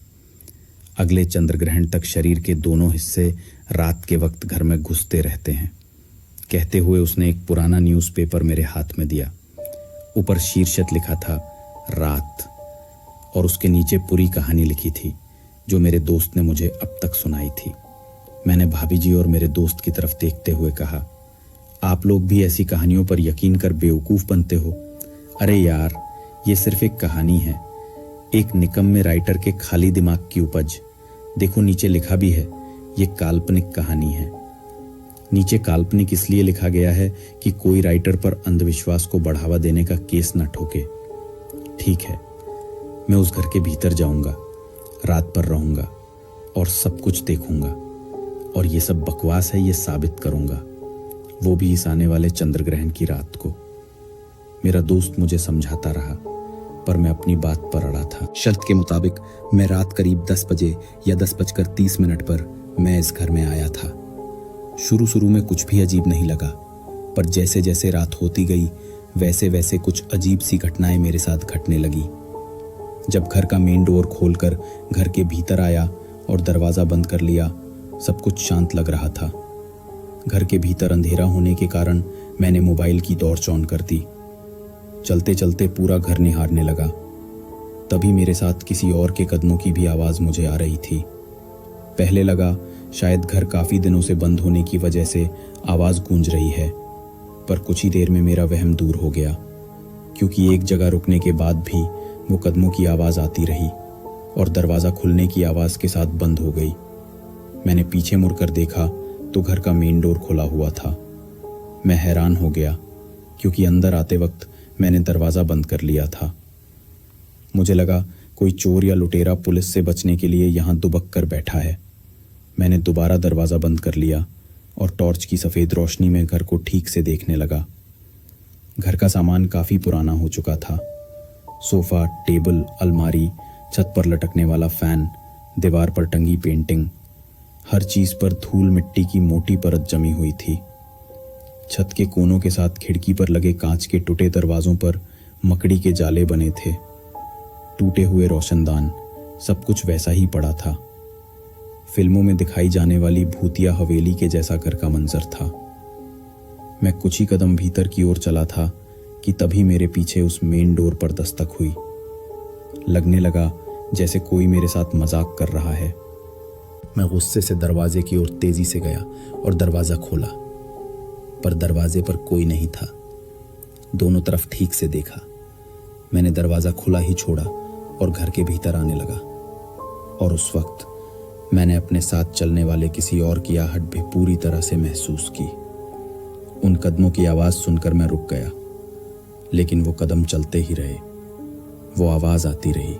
C: अगले चंद्र ग्रहण तक शरीर के दोनों हिस्से रात के वक्त घर में घुसते रहते हैं। कहते हुए उसने एक पुराना न्यूज़पेपर मेरे हाथ में दिया। ऊपर शीर्षक लिखा था रात और उसके नीचे पूरी कहानी लिखी थी जो मेरे दोस्त ने मुझे अब तक सुनाई थी। मैंने भाभी जी और मेरे दोस्त की तरफ देखते हुए कहा, आप लोग भी ऐसी कहानियों पर यकीन कर बेवकूफ़ बनते हो। अरे यार, ये सिर्फ एक कहानी है, एक निकम्मे राइटर के खाली दिमाग की उपज। देखो नीचे लिखा भी है, ये काल्पनिक कहानी है। नीचे काल्पनिक इसलिए लिखा गया है कि कोई राइटर पर अंधविश्वास को बढ़ावा देने का केस न ठोके। ठीक है, मैं उस घर के भीतर जाऊंगा, रात पर रहूंगा और सब कुछ देखूंगा और ये सब बकवास है ये साबित करूंगा, वो भी इस आने वाले चंद्र ग्रहण की रात को। मेरा दोस्त मुझे समझाता रहा पर मैं अपनी बात पर अड़ा था। शर्त के मुताबिक मैं रात करीब 10 बजे या 10:30 पर मैं इस घर में आया था। शुरू में कुछ भी अजीब नहीं लगा, पर जैसे जैसे रात होती गई वैसे वैसे कुछ अजीब सी घटनाएं मेरे साथ घटने लगी। जब घर का मेन डोर खोलकर घर के भीतर आया और दरवाज़ा बंद कर लिया, सब कुछ शांत लग रहा था। घर के भीतर अंधेरा होने के कारण मैंने मोबाइल की टॉर्च ऑन कर दी। चलते चलते पूरा घर निहारने लगा। तभी मेरे साथ किसी और के कदमों की भी आवाज़ मुझे आ रही थी। पहले लगा शायद घर काफ़ी दिनों से बंद होने की वजह से आवाज़ गूंज रही है,
B: पर कुछ ही देर में मेरा वहम दूर हो गया, क्योंकि एक जगह रुकने के बाद भी वो कदमों की आवाज़ आती रही और दरवाज़ा खुलने की आवाज़ के साथ बंद हो गई। मैंने पीछे मुड़कर देखा तो घर का मेन डोर खुला हुआ था। मैं हैरान हो गया, क्योंकि अंदर आते वक्त मैंने दरवाज़ा बंद कर लिया था। मुझे लगा कोई चोर या लुटेरा पुलिस से बचने के लिए यहाँ दुबक कर बैठा है। मैंने दोबारा दरवाज़ा बंद कर लिया और टॉर्च की सफ़ेद रोशनी में घर को ठीक से देखने लगा। घर का सामान काफ़ी पुराना हो चुका था। सोफ़ा, टेबल, अलमारी, छत पर लटकने वाला फ़ैन, दीवार पर टंगी पेंटिंग, हर चीज़ पर धूल मिट्टी की मोटी परत जमी हुई थी। छत के कोनों के साथ खिड़की पर लगे कांच के टूटे दरवाज़ों पर मकड़ी के जाले बने थे। टूटे हुए रोशनदान, सब कुछ वैसा ही पड़ा था। फिल्मों में दिखाई जाने वाली भूतिया हवेली के जैसा घर का मंजर था। मैं कुछ ही कदम भीतर की ओर चला था कि तभी मेरे पीछे उस मेन डोर पर दस्तक हुई। लगने लगा जैसे कोई मेरे साथ मजाक कर रहा है। मैं गुस्से से दरवाजे की ओर तेजी से गया और दरवाज़ा खोला, पर दरवाजे पर कोई नहीं था। दोनों तरफ ठीक से देखा। मैंने दरवाज़ा खुला ही छोड़ा और घर के भीतर आने लगा, और उस वक्त मैंने अपने साथ चलने वाले किसी और की आहट भी पूरी तरह से महसूस की। उन कदमों की आवाज़ सुनकर मैं रुक गया, लेकिन वो कदम चलते ही रहे। वो आवाज़ आती रही।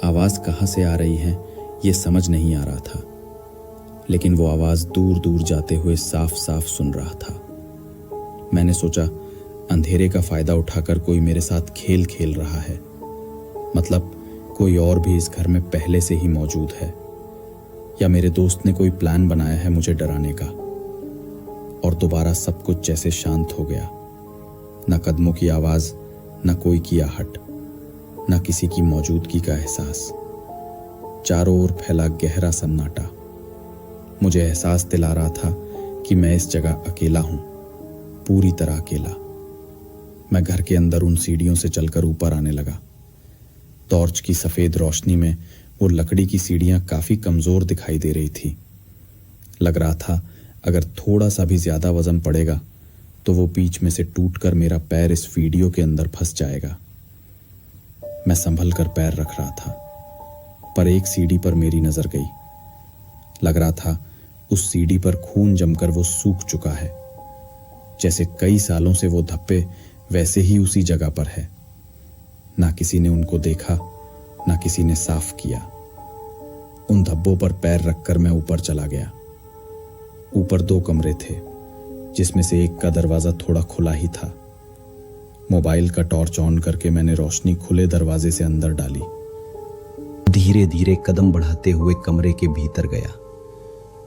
B: आवाज़ कहाँ से आ रही है ये समझ नहीं आ रहा था, लेकिन वो आवाज़ दूर दूर जाते हुए साफ साफ सुन रहा था। मैंने सोचा अंधेरे का फ़ायदा उठाकर कोई मेरे साथ खेल खेल रहा है, मतलब कोई और भी इस घर में पहले से ही मौजूद है, या मेरे दोस्त ने कोई प्लान बनाया है मुझे डराने का। और दोबारा सब कुछ जैसे शांत हो गया। न कदमों की आवाज़, न कोई की आहट, न किसी की मौजूदगी का एहसास। चारों ओर फैला गहरा सन्नाटा मुझे एहसास दिला रहा था कि मैं इस जगह अकेला हूं, पूरी तरह अकेला। मैं घर के अंदर उन सीढ़ियों से चलकर ऊपर आने लगा। टॉर्च की सफ़ेद रोशनी में वो लकड़ी की सीढ़ियां काफ़ी कमज़ोर दिखाई दे रही थी। लग रहा था अगर थोड़ा सा भी ज़्यादा वज़न पड़ेगा तो वो बीच में से टूटकर मेरा पैर इस वीडियो के अंदर फंस जाएगा। मैं संभल कर पैर रख रहा था, पर एक सीढ़ी पर मेरी नज़र गई। लग रहा था उस सीढ़ी पर खून जमकर वो सूख चुका है, जैसे कई सालों से वो धब्बे वैसे ही उसी जगह पर है। ना किसी ने उनको देखा, ना किसी ने साफ किया। उन धब्बों पर पैर रखकर मैं ऊपर चला गया। ऊपर 2 कमरे थे, जिसमें से एक का दरवाज़ा थोड़ा खुला ही था। मोबाइल का टॉर्च ऑन करके मैंने रोशनी खुले दरवाजे से अंदर डाली। धीरे धीरे कदम बढ़ाते हुए कमरे के भीतर गया।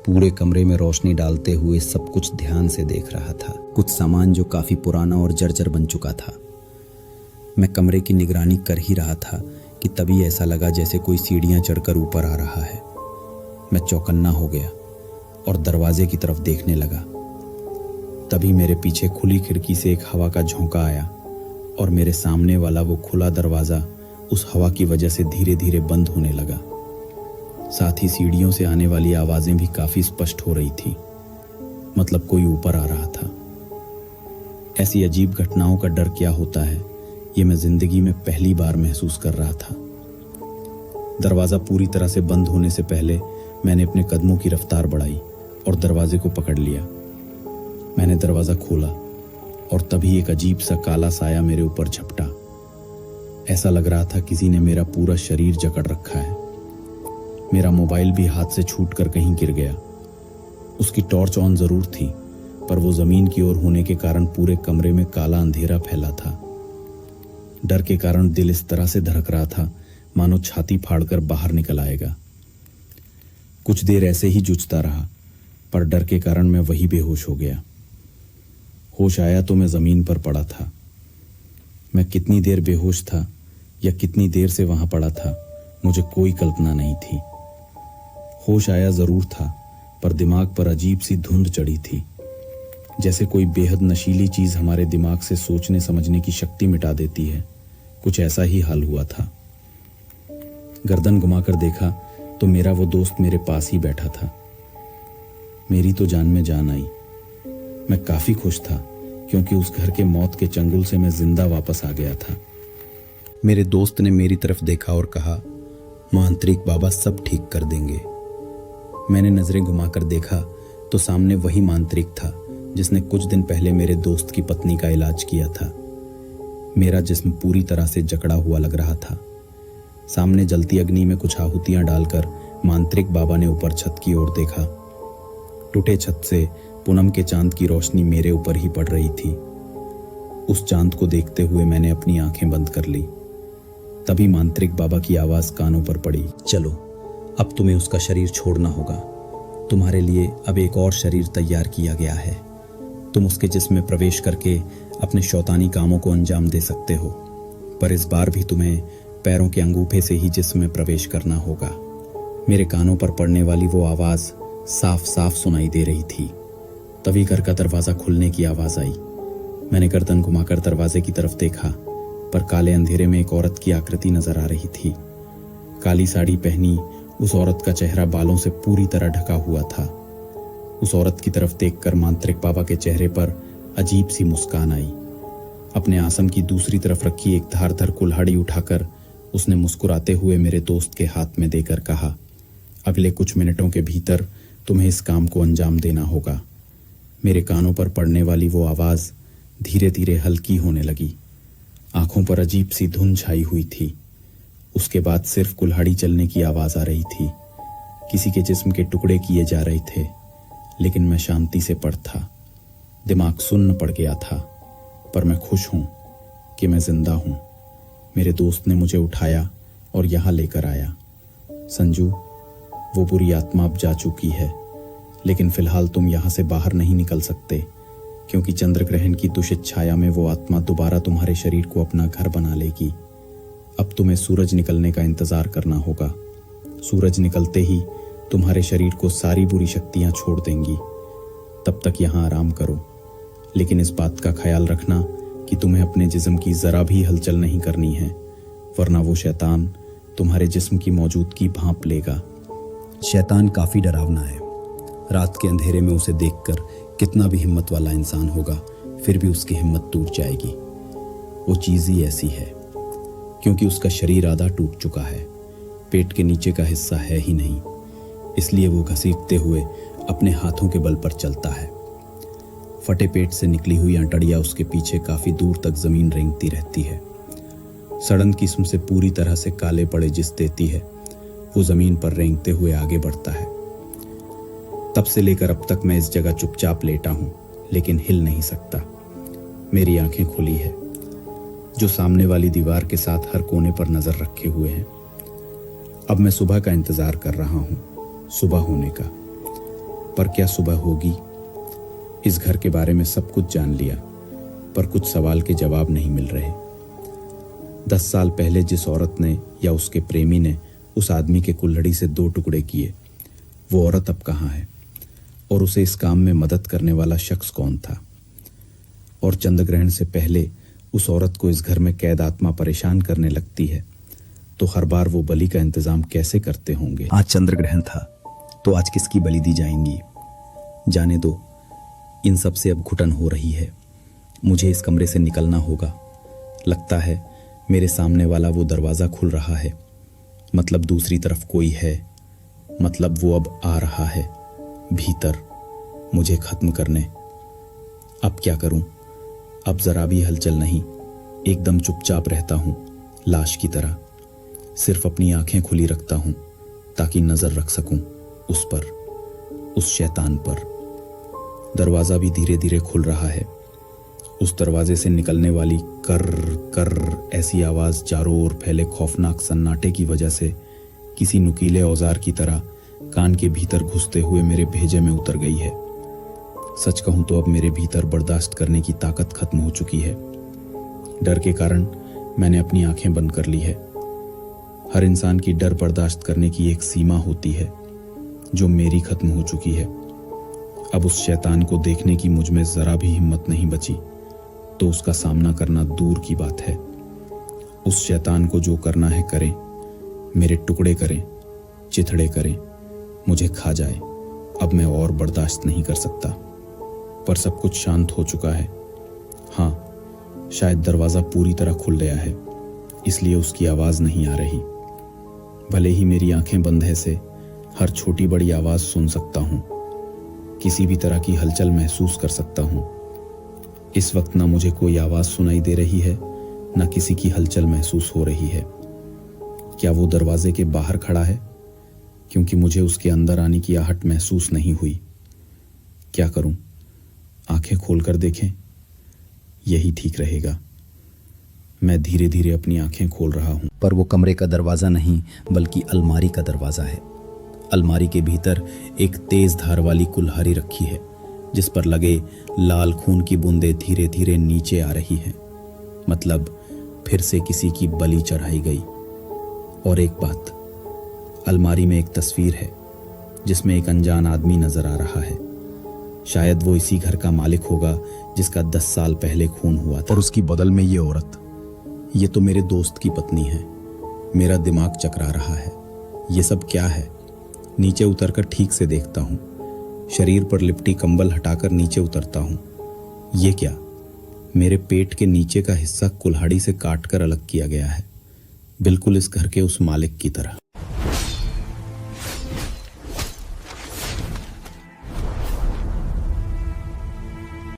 B: पूरे कमरे में रोशनी डालते हुए सब कुछ ध्यान से देख रहा था। कुछ सामान जो काफ़ी पुराना और जर्जर बन चुका था। मैं कमरे की निगरानी कर ही रहा था कि तभी ऐसा लगा जैसे कोई सीढ़ियाँ चढ़कर ऊपर आ रहा है। मैं चौकन्ना हो गया और दरवाजे की तरफ देखने लगा। तभी मेरे पीछे खुली खिड़की से एक हवा का झोंका आया और मेरे सामने वाला वो खुला दरवाज़ा उस हवा की वजह से धीरे धीरे बंद होने लगा। साथ ही सीढ़ियों से आने वाली आवाज़ें भी काफ़ी स्पष्ट हो रही थी, मतलब कोई ऊपर आ रहा था। ऐसी अजीब घटनाओं का डर क्या होता है, ये मैं ज़िंदगी में पहली बार महसूस कर रहा था। दरवाज़ा पूरी तरह से बंद होने से पहले मैंने अपने कदमों की रफ्तार बढ़ाई और दरवाजे को पकड़ लिया। मैंने दरवाज़ा खोला और तभी एक अजीब सा काला साया मेरे ऊपर झपटा। ऐसा लग रहा था किसी ने मेरा पूरा शरीर जकड़ रखा है। मेरा मोबाइल भी हाथ से छूटकर कहीं गिर गया। उसकी टॉर्च ऑन ज़रूर थी, पर वो ज़मीन की ओर होने के कारण पूरे कमरे में काला अंधेरा फैला था। डर के कारण दिल इस तरह से धड़क रहा था मानो छाती फाड़कर बाहर निकल आएगा। कुछ देर ऐसे ही जूझता रहा, पर डर के कारण मैं वही बेहोश हो गया। होश आया तो मैं ज़मीन पर पड़ा था। मैं कितनी देर बेहोश था या कितनी देर से वहां पड़ा था, मुझे कोई कल्पना नहीं थी। होश आया ज़रूर था, पर दिमाग पर अजीब सी धुंध चढ़ी थी, जैसे कोई बेहद नशीली चीज़ हमारे दिमाग से सोचने समझने की शक्ति मिटा देती है। कुछ ऐसा ही हाल हुआ था। गर्दन घुमाकर देखा तो मेरा वो दोस्त मेरे पास ही बैठा था। मेरी तो जान में जान आई। मैं काफ़ी खुश था
C: क्योंकि उस घर के मौत के चंगुल से मैं जिंदा वापस आ गया था। मेरे दोस्त ने मेरी तरफ देखा और कहा, मांत्रिक बाबा सब ठीक कर देंगे। मैंने नजरें घुमाकर देखा तो सामने वही मांत्रिक था जिसने कुछ दिन पहले मेरे दोस्त की पत्नी का इलाज किया था। मेरा जिस्म पूरी तरह से जकड़ा हुआ लग रहा था। सामने जलती अग्नि में कुछ आहुतियां डालकर मांत्रिक बाबा ने ऊपर छत की ओर देखा। टूटे छत से पूनम के चांद की रोशनी मेरे ऊपर ही पड़ रही थी। उस चांद को देखते हुए मैंने अपनी आंखें बंद कर ली। तभी मांत्रिक बाबा की आवाज कानों पर पड़ी, चलो अब तुम्हें उसका शरीर छोड़ना होगा। तुम्हारे लिए अब एक और शरीर तैयार किया गया है। तुम उसके जिस्म में प्रवेश करके अपने शैतानी कामों को अंजाम दे सकते हो, पर इस बार भी तुम्हें पैरों के अंगूठे से ही जिस्म में प्रवेश करना होगा। मेरे कानों पर पड़ने वाली वो आवाज साफ साफ सुनाई दे रही थी। तभी घर का दरवाजा खुलने की आवाज आई। मैंने गर्दन घुमाकर दरवाजे की तरफ देखा, पर काले अंधेरे में एक औरत की आकृति नजर आ रही थी। काली साड़ी पहनी उस औरत का चेहरा बालों से पूरी तरह ढका हुआ था। उस औरत की तरफ देखकर मांत्रिक बाबा के चेहरे पर अजीब सी मुस्कान आई। अपने आसन की दूसरी तरफ रखी एक धारदार कुल्हाड़ी उठाकर उसने मुस्कुराते हुए मेरे दोस्त के हाथ में देकर कहा, अगले कुछ मिनटों के भीतर तुम्हें इस काम को अंजाम देना होगा। मेरे कानों पर पड़ने वाली वो आवाज धीरे धीरे हल्की होने लगी। आंखों पर अजीब सी धुंध छाई हुई थी। उसके बाद सिर्फ कुल्हाड़ी चलने की आवाज आ रही थी। किसी के जिस्म के टुकड़े किए जा रहे थे, लेकिन मैं शांति से पड़ था। दिमाग सुन्न पड़ गया था, पर मैं खुश हूं कि मैं जिंदा हूं। मेरे दोस्त ने मुझे उठाया और यहां लेकर आया। संजू, वो बुरी आत्मा अब जा चुकी है, लेकिन फिलहाल तुम यहां से बाहर नहीं निकल सकते, क्योंकि चंद्र ग्रहण की दूषित छाया में वो आत्मा दोबारा तुम्हारे शरीर को अपना घर बना लेगी। अब तुम्हें सूरज निकलने का इंतजार करना होगा। सूरज निकलते ही तुम्हारे शरीर को सारी बुरी शक्तियां छोड़ देंगी। तब तक यहां आराम करो, लेकिन इस बात का ख्याल रखना कि तुम्हें अपने जिस्म की जरा भी हलचल नहीं करनी है, वरना वो शैतान तुम्हारे जिस्म की मौजूदगी भांप लेगा।
B: शैतान काफी डरावना है। रात के अंधेरे में उसे देखकर कितना भी हिम्मत वाला इंसान होगा, फिर भी उसकी हिम्मत टूट जाएगी। वो चीज ही ऐसी है, क्योंकि उसका शरीर आधा टूट चुका है, पेट के नीचे का हिस्सा है ही नहीं। इसलिए वो घसीटते हुए अपने हाथों के बल पर चलता है। फटे पेट से निकली हुई अंटड़ियां उसके पीछे काफी दूर तक जमीन रेंगती रहती है। सड़न किस्म से पूरी तरह से काले पड़े जिस देती है, वो जमीन पर रेंगते हुए आगे बढ़ता है। तब से लेकर अब तक मैं इस जगह चुपचाप लेटा हूं, लेकिन हिल नहीं सकता। मेरी आंखें खुली है, जो सामने वाली दीवार के साथ हर कोने पर नजर रखे हुए हैं। अब मैं सुबह का इंतजार कर रहा हूं, सुबह होने का। पर क्या सुबह होगी? इस घर के बारे में सब कुछ जान लिया, पर कुछ सवाल के जवाब नहीं मिल रहे। 10 साल पहले जिस औरत ने या उसके प्रेमी ने उस आदमी के कुल्हड़ी से 2 टुकड़े किए, वो औरत अब कहाँ है? और उसे इस काम में मदद करने वाला शख्स कौन था? और चंद्रग्रहण से पहले उस औरत को इस घर में कैद आत्मा परेशान करने लगती है, तो हर बार वो बलि का इंतजाम कैसे करते होंगे?
A: आज चंद्र ग्रहण था, तो आज किसकी बलि दी जाएंगी? जाने दो, इन सब से अब घुटन हो रही है। मुझे इस कमरे से निकलना होगा। लगता है मेरे सामने वाला वो दरवाज़ा खुल रहा है, मतलब दूसरी तरफ कोई है, मतलब वो अब आ रहा है भीतर, मुझे खत्म करने। अब क्या करूं? अब जरा भी हलचल नहीं, एकदम चुपचाप रहता हूं, लाश की तरह। सिर्फ अपनी आंखें खुली रखता हूं ताकि नजर रख सकूं उस पर, उस शैतान पर। दरवाजा भी धीरे धीरे खुल रहा है। उस दरवाजे से निकलने वाली कर कर ऐसी आवाज चारों ओर फैले खौफनाक सन्नाटे की वजह से किसी नुकीले औजार की तरह कान के भीतर घुसते हुए मेरे भेजे में उतर गई है। सच कहूं तो अब मेरे भीतर बर्दाश्त करने की ताकत खत्म हो चुकी है। डर के कारण मैंने अपनी आंखें बंद कर ली है। हर इंसान की डर बर्दाश्त करने की एक सीमा होती है, जो मेरी खत्म हो चुकी है। अब उस शैतान को देखने की मुझ में जरा भी हिम्मत नहीं बची, तो उसका सामना करना दूर की बात है। उस शैतान को जो करना है करें, मेरे टुकड़े करें, चिथड़े करें, मुझे खा जाए। अब मैं और बर्दाश्त नहीं कर सकता। पर सब कुछ शांत हो चुका है।
C: शायद दरवाजा पूरी तरह खुल गया है, इसलिए उसकी आवाज नहीं आ रही। भले ही मेरी आंखें बंद है से हर छोटी बड़ी आवाज सुन सकता हूं, किसी भी तरह की हलचल महसूस कर सकता हूं। इस वक्त ना मुझे कोई आवाज सुनाई दे रही है, ना किसी की हलचल महसूस हो रही है। क्या वो दरवाजे के बाहर खड़ा है? क्योंकि मुझे उसके अंदर आने की आहट महसूस नहीं हुई। क्या करूं? आंखें खोलकर देखें? यही ठीक रहेगा। मैं धीरे धीरे अपनी आंखें खोल रहा हूं,
B: पर वो कमरे का दरवाजा नहीं बल्कि अलमारी का दरवाजा है। अलमारी के भीतर एक तेज धार वाली कुल्हाड़ी रखी है, जिस पर लगे लाल खून की बूंदें धीरे धीरे नीचे आ रही हैं। मतलब फिर से किसी की बलि चढ़ाई गई। और एक बात, अलमारी में एक तस्वीर है जिसमें एक अनजान आदमी नजर आ रहा है। शायद वो इसी घर का मालिक होगा जिसका 10 साल पहले खून हुआ था।
C: और उसकी बदल में ये औरत,
B: ये तो मेरे दोस्त की पत्नी है। मेरा दिमाग चकरा रहा है। ये सब क्या है? नीचे उतरकर ठीक से देखता हूँ। शरीर पर लिपटी कंबल हटाकर नीचे उतरता हूँ। ये क्या? मेरे पेट के नीचे का हिस्सा कुल्हाड़ी से काटकर अलग किया गया है, बिल्कुल इस घर के उस मालिक की तरह।